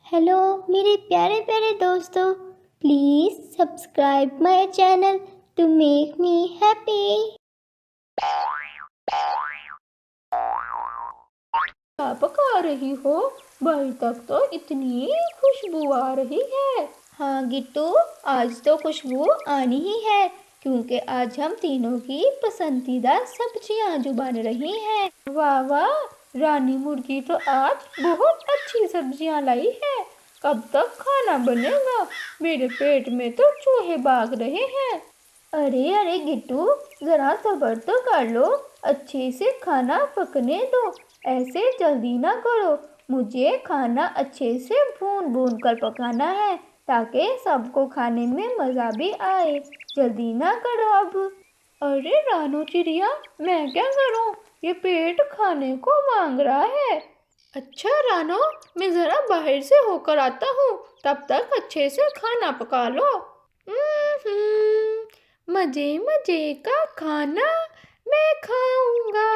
Hello मेरे प्यारे प्यारे दोस्तों, please subscribe my channel to make me happy. क्या पका रही हो? भाई तक तो इतनी खुशबू आ रही है। हाँ गिट्टू, आज तो खुशबू आनी ही है क्योंकि आज हम तीनों की पसंदीदा सब्जियां जो बन रही हैं। वाह वाह, रानी मुर्गी तो आज बहुत अच्छी सब्जियां लाई है। कब तक खाना बनेगा? मेरे पेट में तो चूहे भाग रहे हैं। अरे अरे गिट्टू, ज़रा सब्र तो कर लो, अच्छे से खाना पकने दो। ऐसे जल्दी ना करो, मुझे खाना अच्छे से भून भून कर पकाना है ताकि सबको खाने में मज़ा भी आए। जल्दी ना करो अब। अरे रानो चिड़िया, मैं क्या करूं? ये पेट खाने को मांग रहा है। अच्छा रानो, मैं जरा बाहर से होकर आता हूँ, तब तक अच्छे से खाना पका लो। मजे मजे का खाना मैं खाऊंगा,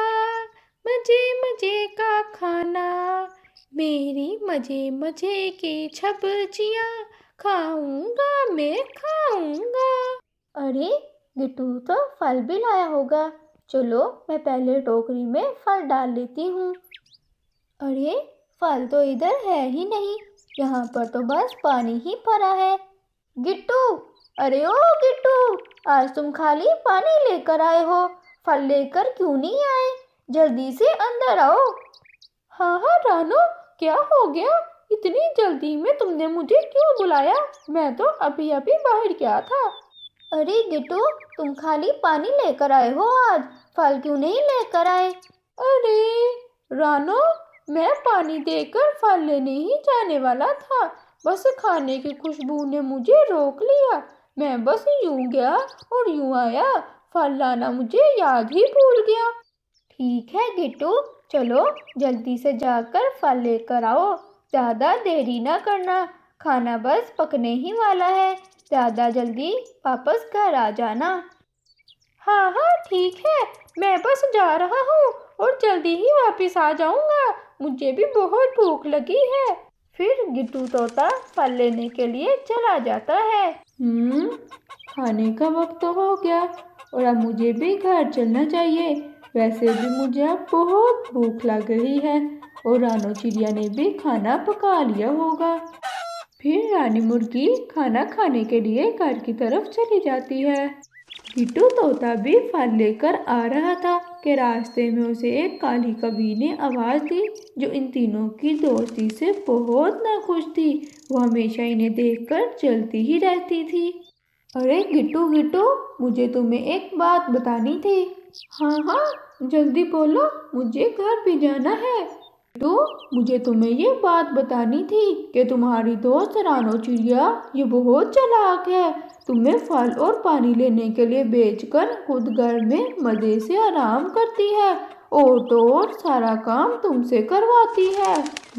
मजे मजे का खाना, मेरी मजे मजे की सब्जियां खाऊंगा मैं खाऊंगा। अरे गिट्टू तो फल भी लाया होगा, चलो मैं पहले टोकरी में फल डाल लेती हूँ। अरे फल तो इधर है ही नहीं, यहाँ पर तो बस पानी ही भरा है। गिट्टू, अरे ओ गिट्टू, आज तुम खाली पानी लेकर आए हो, फल लेकर क्यों नहीं आए? जल्दी से अंदर आओ। हाँ हाँ रानो, क्या हो गया? इतनी जल्दी में तुमने मुझे क्यों बुलाया? मैं तो अभी अभी बाहर गया था। अरे गिट्टू, तुम खाली पानी लेकर आए हो आज, फल क्यों नहीं लेकर आए? अरे रानो, मैं पानी देकर फल लेने ही जाने वाला था, बस खाने की खुशबू ने मुझे रोक लिया। मैं बस यूं गया और यूं आया, फल लाना मुझे याद ही भूल गया। ठीक है गिट्टू, चलो जल्दी से जाकर फल लेकर आओ, ज़्यादा देरी ना करना, खाना बस पकने ही वाला है, ज़्यादा जल्दी वापस घर आ जाना। हाँ हाँ ठीक है, मैं बस जा रहा हूँ और जल्दी ही वापस आ जाऊंगा, मुझे भी बहुत भूख लगी है। फिर गिट्टू तोता फल लेने के लिए चला जाता है। खाने का वक्त तो हो गया और अब मुझे भी घर चलना चाहिए। वैसे भी मुझे अब बहुत भूख लग रही है और रानो चिड़िया ने भी खाना पका लिया होगा। फिर रानी मुर्गी खाना खाने के लिए घर की तरफ चली जाती है। गिट्टू तोता भी फल लेकर आ रहा था कि रास्ते में उसे एक काली कवि ने आवाज दी, जो इन तीनों की दोस्ती से बहुत नाखुश थी। वो हमेशा इन्हें देखकर जलती ही रहती थी। अरे गिट्टू गिट्टू, मुझे तुम्हें एक बात बतानी थी। हाँ हाँ जल्दी बोलो, मुझे घर भी जाना है। तो मुझे तुम्हें ये बात बतानी थी कि तुम्हारी दोस्त रानो चिड़िया ये बहुत चालाक है। तुम्हें फल और पानी लेने के लिए भेजकर खुद घर में मजे से आराम करती है और तो और सारा काम तुमसे करवाती है।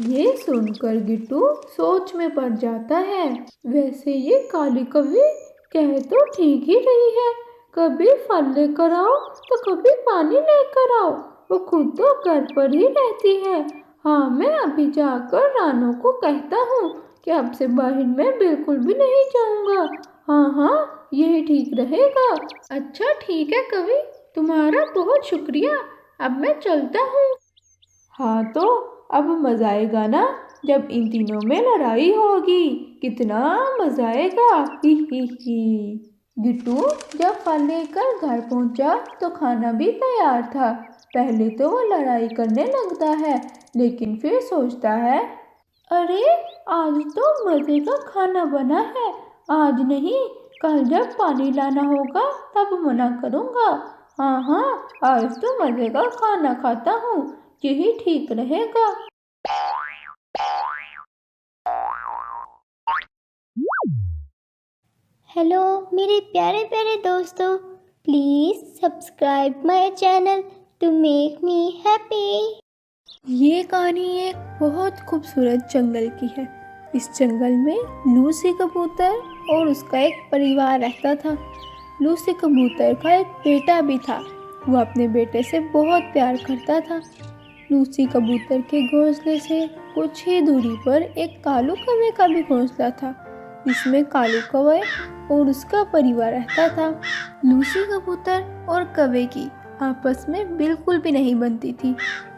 ये सुनकर गिट्टू सोच में पड़ जाता है। वैसे ये काली कवि कह तो ठीक ही रही है, कभी फल लेकर आओ तो कभी पानी लेकर आओ। वो खुद तो घर पर ही रहती है। हाँ, मैं अभी जाकर रानो को कहता हूँ कि अब से बाहर मैं बिल्कुल भी नहीं जाऊँगा। हाँ हाँ, यही ठीक रहेगा। अच्छा ठीक है कवि, तुम्हारा बहुत शुक्रिया, अब मैं चलता हूँ। हाँ तो अब मजा आएगा ना जब इन तीनों में लड़ाई होगी, कितना मजा आएगा। ही। गिट्टू जब फल लेकर घर पहुंचा तो खाना भी तैयार था। पहले तो वो लड़ाई करने लगता है, लेकिन फिर सोचता है, अरे आज तो मजे का खाना बना है, आज नहीं, कल जब पानी लाना होगा तब मना करूँगा। हाँ हाँ, आज तो मजे का खाना खाता हूँ, यही ठीक रहेगा। हेलो मेरे प्यारे प्यारे दोस्तों, please subscribe my channel to make me happy. ये कहानी एक बहुत खूबसूरत जंगल की है। इस जंगल में लूसी कबूतर और उसका एक परिवार रहता था। लूसी कबूतर का एक बेटा भी था। वो अपने बेटे से बहुत प्यार करता था। लूसी कबूतर के घोंसले से कुछ ही दूरी पर एक कालू कौवे का भी घोंसला था, जिसमें कालू कौवे और उसका परिवार रहता था। लूसी कबूतर और कौवे की आपस में बिल्कुल भी नहीं बनती थी,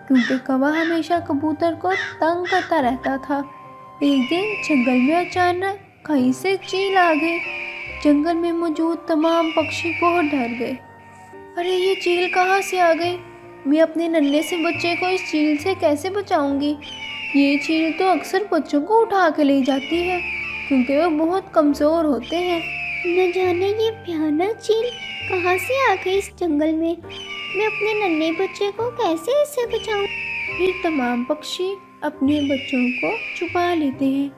क्योंकि कौवा हमेशा कबूतर को तंग करता रहता था। एक दिन जंगल में अचानक कहीं से चील आ गई। जंगल में मौजूद तमाम पक्षी बहुत डर गए। अरे ये चील कहाँ से आ गई? मैं अपने नन्हे से बच्चे को इस चील से कैसे बचाऊंगी? ये चील तो अक्सर बच्चों को उठा के ले जाती है, क्योंकि वे बहुत कमज़ोर होते हैं। न जाने ये भयानक चील कहाँ से आ गई इस जंगल में। मैं अपने नन्हे बच्चे को कैसे इससे बचाऊं? फिर तमाम पक्षी अपने बच्चों को छुपा लेते हैं,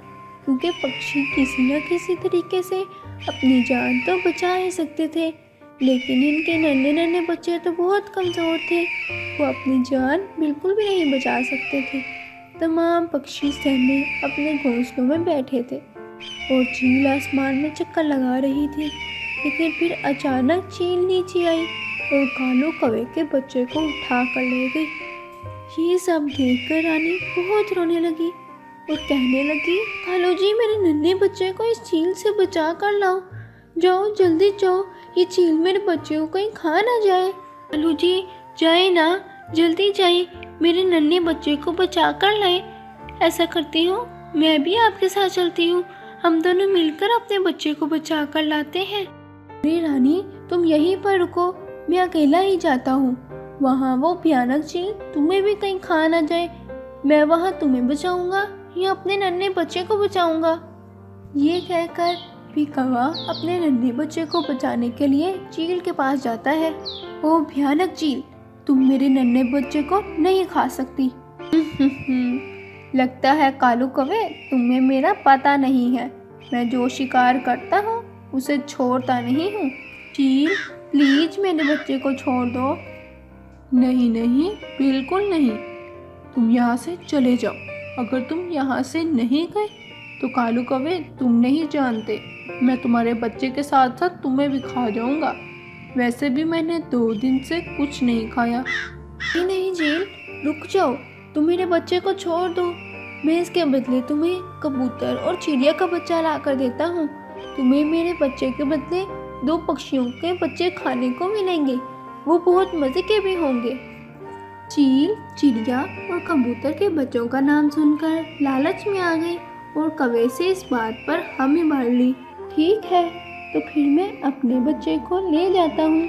क्योंकि पक्षी किसी न किसी तरीके से अपनी जान तो बचा ही सकते थे, लेकिन इनके नन्हे नन्हे बच्चे तो बहुत कमज़ोर थे। वो अपनी जान बिल्कुल भी नहीं बचा सकते थे। तमाम पक्षी सहमे अपने घोंसलों में बैठे थे और चील आसमान में चक्कर लगा रही थी। लेकिन फिर अचानक चील नीचे आई और कालू कौवे के बच्चे को उठा कर ले गई। ये सब देखकर रानी बहुत रोने लगी और कहने लगी, कालू जी, मेरे नन्हे बच्चे को इस चील से बचा कर लाओ। जाओ, जल्दी जाओ, ये चील मेरे बच्चे को कहीं खा ना जाए। कालू जी जाए ना, जल्दी जाए, मेरे नन्हे बच्चे को बचा कर लाए। ऐसा करती हूँ, मैं भी आपके साथ चलती हूँ, हम दोनों मिलकर अपने बच्चे को बचा कर लाते हैं। अरे रानी, तुम यहीं पर रुको, मैं अकेला ही जाता हूँ। वहाँ वो भयानक चील तुम्हें भी कहीं खा ना जाए। मैं वहाँ तुम्हें बचाऊंगा या अपने नन्हे बच्चे को बचाऊंगा। ये कहकर भी कौवा अपने नन्हे बच्चे को बचाने के लिए चील के पास जाता है। ओ भयानक चील, तुम मेरे नन्हे बच्चे को नहीं खा सकती। लगता है कालू कौवे, तुम्हें मेरा पता नहीं है। मैं जो शिकार करता हूँ उसे छोड़ता नहीं हूँ। चील, प्लीज मेरे बच्चे को छोड़ दो। नहीं नहीं, बिल्कुल नहीं, तुम यहाँ से चले जाओ। अगर तुम यहाँ से नहीं गए तो कालू कौवे, तुम नहीं जानते, मैं तुम्हारे बच्चे के साथ साथ तुम्हें भी खा जाऊंगा। वैसे भी मैंने 2 दिन से कुछ नहीं खाया। नहीं चील, रुक जाओ, तुम मेरे बच्चे को छोड़ दो। मैं इसके बदले तुम्हें कबूतर और चिड़िया का बच्चा ला कर देता हूँ। तुम्हें मेरे बच्चे के बदले 2 पक्षियों के बच्चे खाने को मिलेंगे, वो बहुत मज़े के भी होंगे। चील, चिड़िया और कबूतर के बच्चों का नाम सुनकर लालच में आ गई और कौवे से इस बात पर हामी भर ली। ठीक है, तो फिर मैं अपने बच्चे को ले जाता हूँ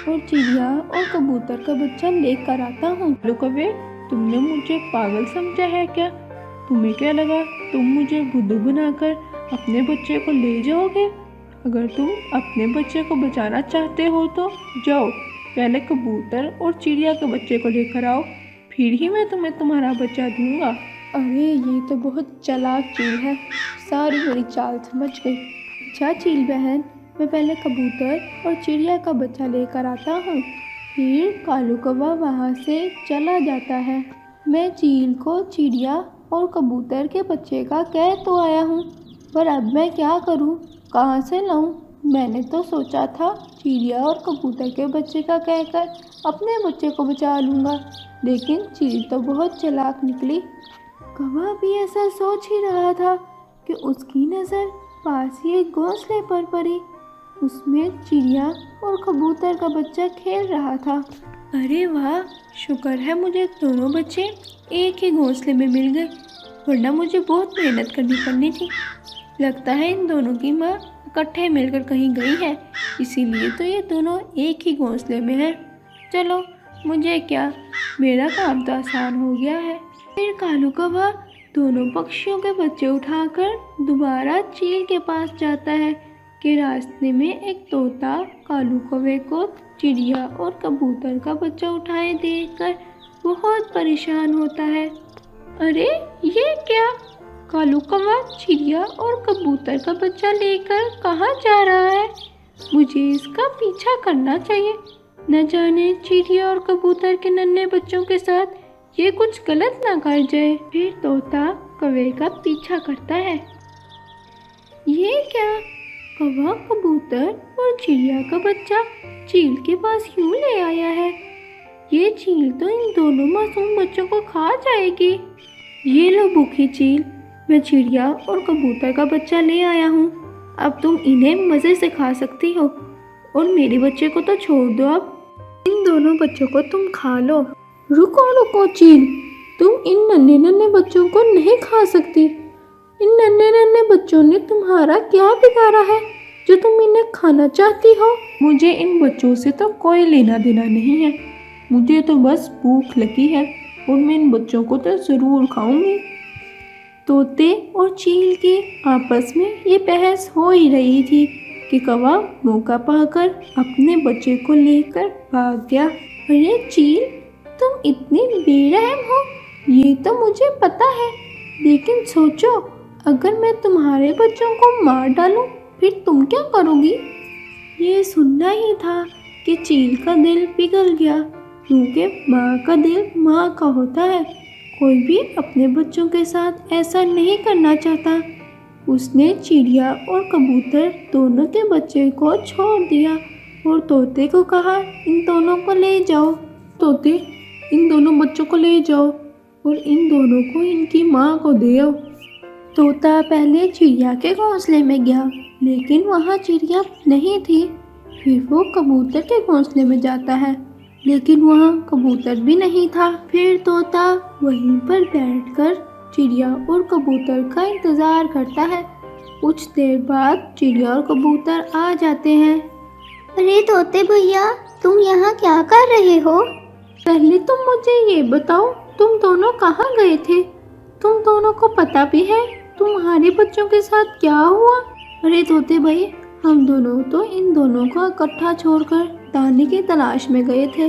और चिड़िया और कबूतर का बच्चा लेकर आता हूँ। कालू कौवे, तुमने मुझे पागल समझा है क्या? तुम्हें क्या लगा तुम मुझे बुद्धू बनाकर अपने बच्चे को ले जाओगे? अगर तुम अपने बच्चे को बचाना चाहते हो तो जाओ, पहले कबूतर और चिड़िया के बच्चे को लेकर आओ, फिर ही मैं तुम्हें तुम्हारा बच्चा दूंगा। अरे ये तो बहुत चालाक चील है, सारी मेरी चाल समझ गई। अच्छा चील बहन, मैं पहले कबूतर और चिड़िया का बच्चा लेकर आता हूँ। फिर कालू कौवा वहाँ से चला जाता है। मैं चील को चिड़िया और कबूतर के बच्चे का कह तो आया हूँ, पर अब मैं क्या करूँ, कहाँ से लाऊं? मैंने तो सोचा था चिड़िया और कबूतर के बच्चे का कहकर अपने बच्चे को बचा लूँगा, लेकिन चील तो बहुत चालाक निकली। कौवा भी ऐसा सोच ही रहा था कि उसकी नज़र पास ही एक घोंसले पर पड़ी। उसमें चिड़िया और कबूतर का बच्चा खेल रहा था। अरे वाह, शुक्र है मुझे दोनों बच्चे एक ही घोंसले में मिल गए, वरना मुझे बहुत मेहनत करनी पड़नी थी। लगता है इन दोनों की माँ इकट्ठे मिलकर कहीं गई है, इसीलिए तो ये दोनों एक ही घोंसले में हैं। चलो, मुझे क्या, मेरा काम तो आसान हो गया है। फिर कालू कौवा दोनों पक्षियों के बच्चे उठाकर दोबारा चील के पास जाता है कि रास्ते में एक तोता कालू कौवे को चिड़िया और कबूतर का बच्चा उठाए देखकर बहुत परेशान होता है। अरे ये क्या, कालू कौवा चिड़िया और कबूतर का बच्चा लेकर कहाँ जा रहा है? मुझे इसका पीछा करना चाहिए, न जाने चिड़िया और कबूतर के नन्हे बच्चों के साथ ये कुछ गलत ना कर जाए। फिर तोता कौवे का पीछा करता है। ये क्या, कौवा कबूतर और चिड़िया का बच्चा चील के पास क्यों ले आया है? ये चील तो इन दोनों मासूम बच्चों को खा जाएगी। ये लो भूखी चील, मैं चिड़िया और कबूतर का बच्चा ले आया हूँ। अब तुम इन्हें मज़े से खा सकती हो और मेरे बच्चे को तो छोड़ दो। अब इन दोनों बच्चों को तुम खा लो। रुको रुको चील, तुम इन नन्हे नन्हे बच्चों को नहीं खा सकती। इन नन्हे नन्हे बच्चों ने तुम्हारा क्या बिगाड़ा है जो तुम इन्हें खाना चाहती हो? मुझे इन बच्चों से तो कोई लेना देना नहीं है, मुझे तो बस भूख लगी है और मैं इन बच्चों को तो ज़रूर खाऊंगी। तोते और चील के आपस में ये बहस हो ही रही थी कि कौवा मौका पाकर अपने बच्चे को लेकर भाग गया। अरे चील, तुम इतनी बेरहम हो ये तो मुझे पता है, लेकिन सोचो अगर मैं तुम्हारे बच्चों को मार डालूं फिर तुम क्या करोगी? ये सुनना ही था कि चील का दिल पिघल गया, क्योंकि माँ का दिल माँ का होता है। कोई भी अपने बच्चों के साथ ऐसा नहीं करना चाहता। उसने चिड़िया और कबूतर दोनों के बच्चे को छोड़ दिया और तोते को कहा, इन दोनों को ले जाओ। तोते, इन दोनों बच्चों को ले जाओ और इन दोनों को इनकी माँ को दे आओ। तोता पहले चिड़िया के घोंसले में गया, लेकिन वहाँ चिड़िया नहीं थी। फिर वो कबूतर के घोंसले में जाता है, लेकिन वहाँ कबूतर भी नहीं था। फिर तोता वहीं पर बैठकर चिड़िया और कबूतर का इंतज़ार करता है। कुछ देर बाद चिड़िया और कबूतर आ जाते हैं। अरे तोते भैया, तुम यहाँ क्या कर रहे हो? पहले तुम मुझे ये बताओ, तुम दोनों कहाँ गए थे? तुम दोनों को पता भी है तुम्हारे बच्चों के साथ क्या हुआ? अरे तोते भाई, हम दोनों तो इन दोनों को इकट्ठा छोड़कर दाने की तलाश में गए थे।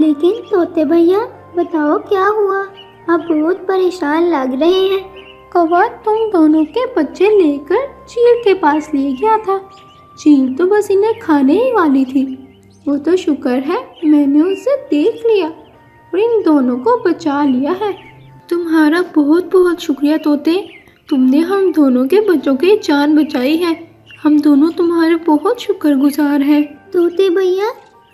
लेकिन तोते भैया बताओ क्या हुआ? आप बहुत परेशान लग रहे हैं। कौवा तुम दोनों के बच्चे लेकर चील के पास ले गया था। चील तो बस इन्हें खाने ही वाली थी। वो तो शुक्र है मैंने उसे देख लिया और इन दोनों को बचा लिया है। तुम्हारा बहुत बहुत शुक्रिया तोते, तुमने हम दोनों के बच्चों की जान बचाई है। हम दोनों तुम्हारे बहुत शुक्रगुजार हैं। तोते भैया,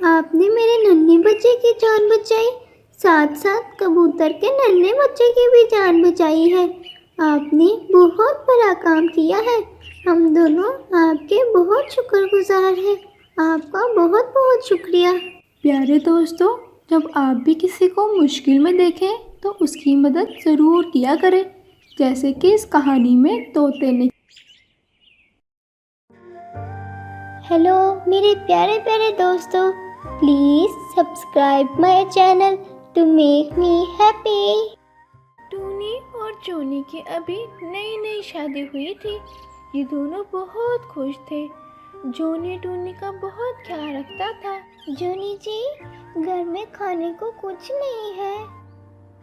आपने मेरे नन्हे बच्चे की जान बचाई, साथ साथ कबूतर के नन्हे बच्चे की भी जान बचाई है। आपने बहुत बड़ा काम किया है। हम दोनों आपके बहुत शुक्रगुजार हैं। आपका बहुत बहुत शुक्रिया। प्यारे दोस्तों, जब आप भी किसी को मुश्किल में देखें तो उसकी मदद ज़रूर किया करें, जैसे कि इस कहानी में तोते ने। हेलो मेरे प्यारे प्यारे दोस्तों, please subscribe my channel to make me happy. टूनी और जोनी की अभी नई नई शादी हुई थी। ये दोनों बहुत खुश थे। जोनी टूनी का बहुत ख्याल रखता था। जोनी जी, घर में खाने को कुछ नहीं है।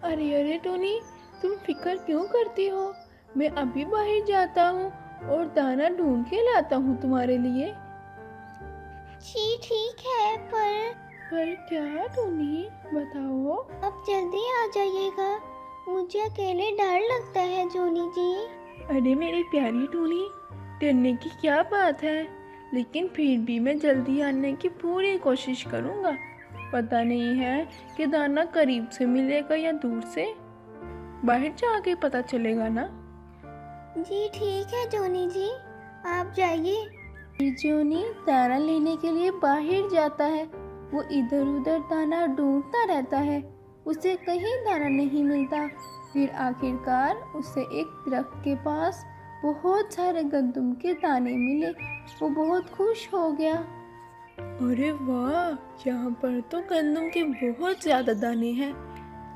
अरे अरे टूनी, तुम फिक्र क्यों करती हो? मैं अभी बाहर जाता हूँ और दाना ढूंढ के लाता हूँ तुम्हारे लिए। जी ठीक है, पर क्या टूनी, बताओ। अब जल्दी आ जाइएगा, मुझे अकेले डर लगता है जोनी जी। अरे मेरी प्यारी टूनी, डरने की क्या बात है, लेकिन फिर भी मैं जल्दी आने की पूरी कोशिश करूँगा। पता नहीं है कि दाना करीब से मिलेगा या दूर से, बाहर जाके पता चलेगा ना। जी ठीक है जोनी जी, आप जाइए। जोनी दाना लेने के लिए बाहर जाता है। वो इधर उधर दाना ढूंढता रहता है, उसे कहीं दाना नहीं मिलता। फिर आखिरकार उसे एक दरख्त के पास बहुत सारे गंदम के दाने मिले। वो बहुत खुश हो गया। अरे वाह, यहाँ पर तो गंदम के बहुत ज़्यादा दाने हैं,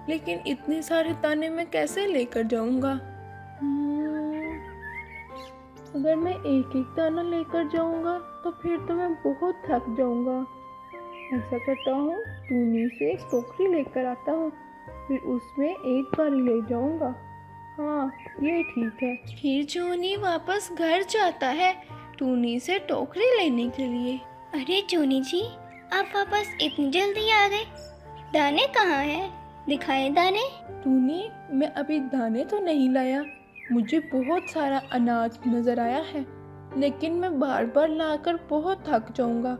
लेकिन इतने सारे दाने मैं कैसे लेकर जाऊँगा? अगर मैं एक एक दाना लेकर जाऊँगा तो फिर तो मैं बहुत थक जाऊँगा। ऐसा करता हूँ, टूनी से एक टोकरी लेकर आता हूँ, फिर उसमें एक बार ले जाऊँगा। हाँ, ये ठीक है। फिर जोनी वापस घर जाता है टूनी से टोकरी लेने के लिए। अरे जोनी जी, आप वापस इतनी जल्दी आ गए। दाने कहाँ हैं? दिखाए दाने। टूनी, मैं अभी दाने तो नहीं लाया, मुझे बहुत सारा अनाज नज़र आया है, लेकिन मैं बार बार लाकर बहुत थक जाऊंगा।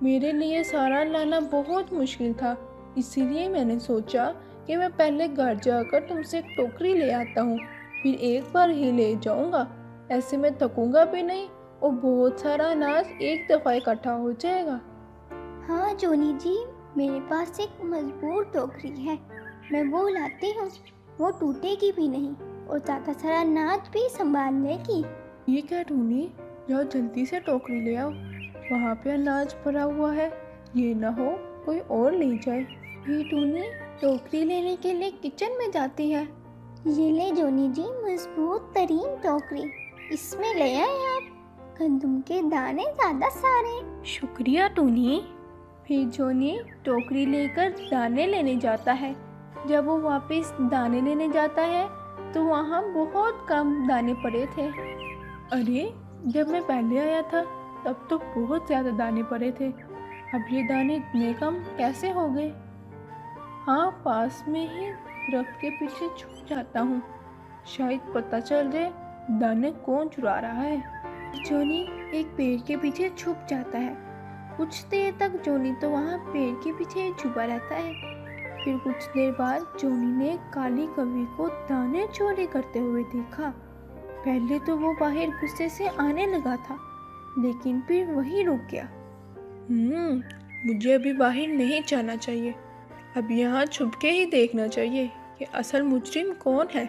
मेरे लिए सारा लाना बहुत मुश्किल था, इसीलिए मैंने सोचा कि मैं पहले घर जाकर तुमसे एक टोकरी ले आता हूँ, फिर एक बार ही ले जाऊँगा। ऐसे में थकूंगा भी नहीं और बहुत सारा अनाज एक दफ़ा इकट्ठा हो जाएगा। हाँ जोनी जी, मेरे पास एक मजबूत टोकरी है, मैं वो लाती हूँ, वो टूटेगी भी नहीं और ज़्यादा सारा अनाज भी संभाल लेगी। ठीक है टूनी, जाओ जल्दी से टोकरी ले आओ, वहाँ पे अनाज भरा हुआ है, ये ना हो कोई और ले जाए। ये टूनी टोकरी लेने के लिए किचन में जाती है। ये ले जोनी जी मजबूत तरीन टोकरी, इसमें ले आए आप गंदम के दाने ज़्यादा सारे। शुक्रिया टूनी। फिर जोनी टोकरी लेकर दाने लेने जाता है। जब वो वापस दाने लेने जाता है तो वहाँ बहुत कम दाने पड़े थे। अरे, जब मैं पहले आया था तब तो बहुत ज़्यादा दाने पड़े थे, अब ये दाने इतने कम कैसे हो गए? हाँ, पास में ही दरख्त के पीछे छुप जाता हूँ, शायद पता चल जाए दाने कौन चुरा रहा है। जोनी एक पेड़ के पीछे छुप जाता है। कुछ देर तक जोनी तो वहाँ पेड़ के पीछे छुपा रहता है। फिर कुछ देर बाद जोनी ने काली कौवी को दाने चोरी करते हुए देखा। पहले तो वो बाहर गुस्से से आने लगा था, लेकिन फिर वहीं रुक गया। मुझे अभी बाहर नहीं जाना चाहिए, अब यहाँ छुप के ही देखना चाहिए कि असल मुजरिम कौन है।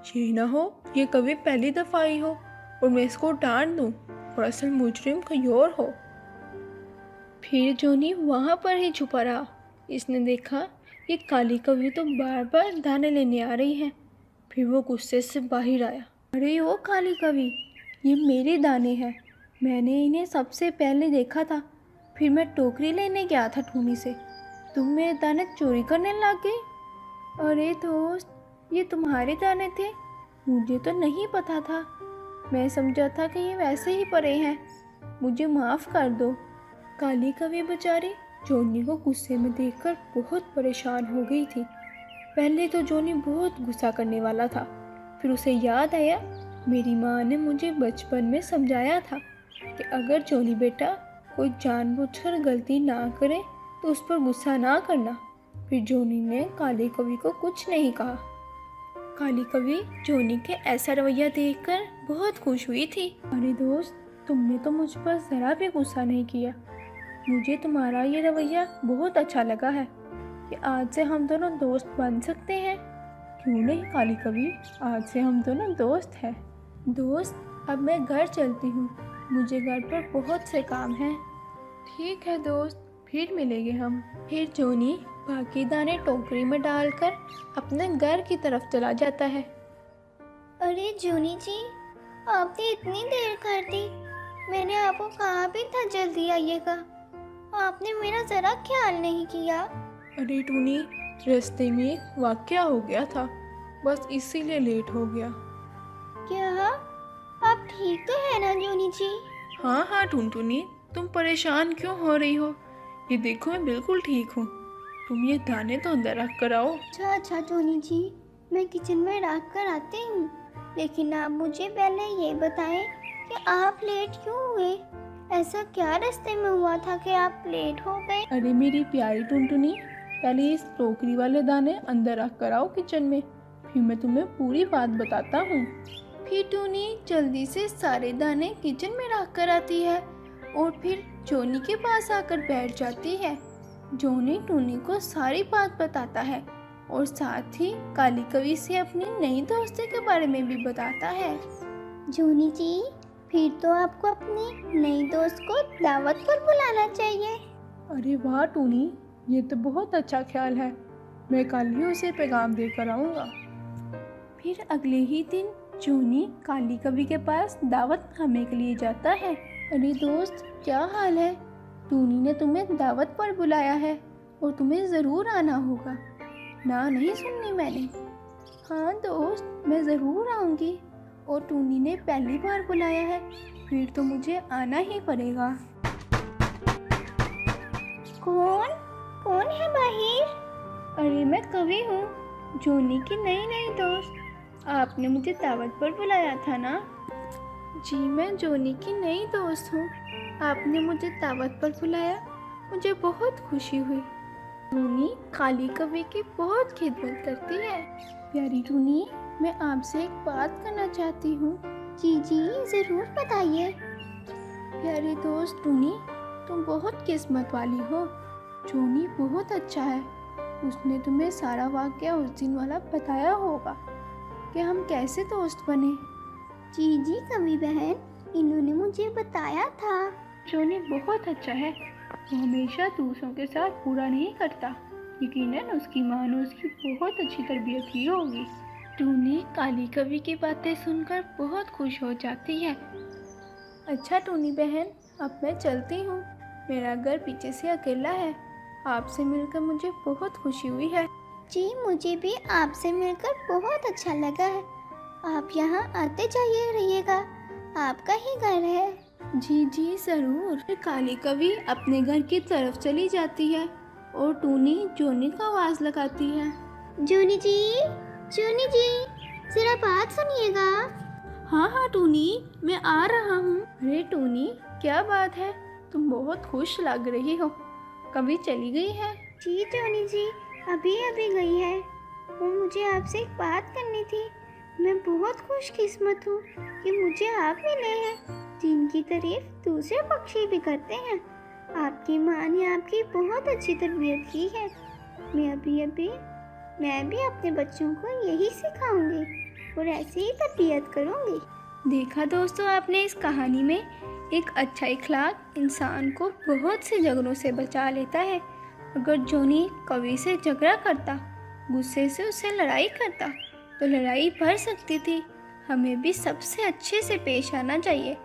ये ना हो ये कभी पहली दफ़ा आई हो और मैं इसको डांट दूँ और असल मुजरिम कोई और हो। फिर जोनी वहाँ पर ही छुपा रहा। इसने देखा ये काली कौवी तो बार बार दाने लेने आ रही है। फिर वो गुस्से से बाहर आया। अरे ओ काली कौवी, ये मेरे दाने हैं, मैंने इन्हें सबसे पहले देखा था। फिर मैं टोकरी लेने गया था टूनी से, तुम मेरे दाने चोरी करने लग गई। अरे दोस्त, ये तुम्हारे दाने थे, मुझे तो नहीं पता था। मैं समझा था कि ये वैसे ही पड़े हैं, मुझे माफ़ कर दो। काली कौवी बेचारी जोनी को गुस्से में देखकर बहुत परेशान हो गई थी। पहले तो जोनी बहुत गुस्सा करने वाला था, फिर उसे याद आया मेरी माँ ने मुझे बचपन में समझाया था कि अगर जोनी बेटा कोई जानबूझकर गलती ना करे तो उस पर गुस्सा ना करना। फिर जोनी ने काली कौवी को कुछ नहीं कहा। काली कौवी जोनी के ऐसा रवैया देखकर बहुत खुश हुई थी। अरे दोस्त, तुमने तो मुझ पर ज़रा भी गुस्सा नहीं किया, मुझे तुम्हारा ये रवैया बहुत अच्छा लगा है कि आज से हम दोनों दोस्त बन सकते हैं। क्यों नहीं काली कौवी, आज से हम दोनों दोस्त हैं। दोस्त, अब मैं घर चलती हूँ, मुझे घर पर बहुत से काम हैं। ठीक है दोस्त, फिर मिलेंगे हम। फिर जोनी बाकी दाने टोकरी में डालकर अपने घर की तरफ चला जाता है। अरे जोनी जी, आपने इतनी देर कर दी, मैंने आपको कहा भी था जल्दी आइएगा, आपने मेरा ज़रा ख्याल नहीं किया। अरे टूनी, रास्ते में एक वाकया हो गया था, बस इसीलिए लेट हो गया। क्या आप ठीक तो है ना जोनी जी? हाँ टुनटुनी, तुम परेशान क्यों हो रही हो? ये देखो मैं बिल्कुल ठीक हूँ, तुम ये दाने तो अंदर रख कर आओ। अच्छा जोनी जी, मैं किचन में रख कर आती हूँ, लेकिन आप मुझे पहले ये बताएं कि आप लेट क्यों हुए? ऐसा क्या रास्ते में हुआ था कि आप लेट हो गए? अरे मेरी प्यारी टुनटुनी, पहले इस टोकरी वाले दाने अंदर रख कर आओ किचन में, फिर मैं तुम्हें पूरी बात बताता हूँ। फिर टूनी जल्दी से सारे दाने किचन में रख कर आती है और फिर जोनी के पास आकर बैठ जाती है। जोनी टूनी को सारी बात बताता है और साथ ही काली कौवी से अपनी नई दोस्ती के बारे में भी बताता है। जोनी जी, फिर तो आपको अपनी नई दोस्त को दावत पर बुलाना चाहिए। अरे वाह टूनी, ये तो बहुत अच्छा ख्याल है, मैं कल ही उसे पैगाम देकर आऊँगा। फिर अगले ही दिन जोनी काली कौवी के पास दावत खाने के लिए जाता है। अरे दोस्त, क्या हाल है? टूनी ने तुम्हें दावत पर बुलाया है और तुम्हें ज़रूर आना होगा। ना नहीं सुननी मैंने। हाँ दोस्त, मैं ज़रूर आऊँगी, और टूनी ने पहली बार बुलाया है, फिर तो मुझे आना ही पड़ेगा। कौन है बाहर? अरे मैं कवि हूँ, जोनी की नई दोस्त। आपने मुझे दावत पर बुलाया था ना? जी, मैं जोनी की नई दोस्त हूँ, आपने मुझे दावत पर बुलाया, मुझे बहुत खुशी हुई। टूनी काली कौवे की बहुत खिदमत करती है। प्यारी टूनी, मैं आपसे एक बात करना चाहती हूँ। जी जी, ज़रूर बताइए। प्यारी दोस्त टूनी, तुम बहुत किस्मत वाली हो। जोनी बहुत अच्छा है, उसने तुम्हें सारा वाक़या उस दिन वाला बताया होगा कि हम कैसे दोस्त बने। जी जी कवि बहन, इन्होंने मुझे बताया था। जोनी बहुत अच्छा है, वो हमेशा दूसरों के साथ बुरा नहीं करता। यकीनन उसकी माँ ने उसकी बहुत अच्छी तरबियत की होगी। टूनी काली कवि की बातें सुनकर बहुत खुश हो जाती है। अच्छा टूनी बहन, अब मैं चलती हूँ, मेरा घर पीछे से अकेला है। आपसे मिलकर मुझे बहुत खुशी हुई है। जी मुझे भी आपसे मिलकर बहुत अच्छा लगा है। आप यहाँ आते जाइए रहिएगा, आपका ही घर है। जी जी ज़रूर। फिर काली कवि अपने घर की तरफ चली जाती है और टूनी जोनी को आवाज़ लगाती है। जूनी जी, जूनी जी, ज़रा बात सुनिएगा। हाँ हाँ टूनी, मैं आ रहा हूँ। अरे टूनी, क्या बात है, तुम बहुत खुश लग रही हो। कभी चली गई है? जी जूनी जी, अभी अभी गई है। वो मुझे आपसे एक बात करनी थी। मैं बहुत खुशकिस्मत हूँ कि मुझे आप मिले हैं, जिनकी तारीफ दूसरे पक्षी भी करते हैं। आपकी माँ ने आपकी बहुत अच्छी तरबियत की है। मैं भी अपने बच्चों को यही सिखाऊंगी और ऐसे ही तरबियत करूंगी। देखा दोस्तों, आपने इस कहानी में एक अच्छा इखलाक इंसान को बहुत से झगड़ों से बचा लेता है। अगर जोनी कवि से झगड़ा करता, गुस्से से उससे लड़ाई करता, तो लड़ाई बढ़ सकती थी। हमें भी सबसे अच्छे से पेश आना चाहिए।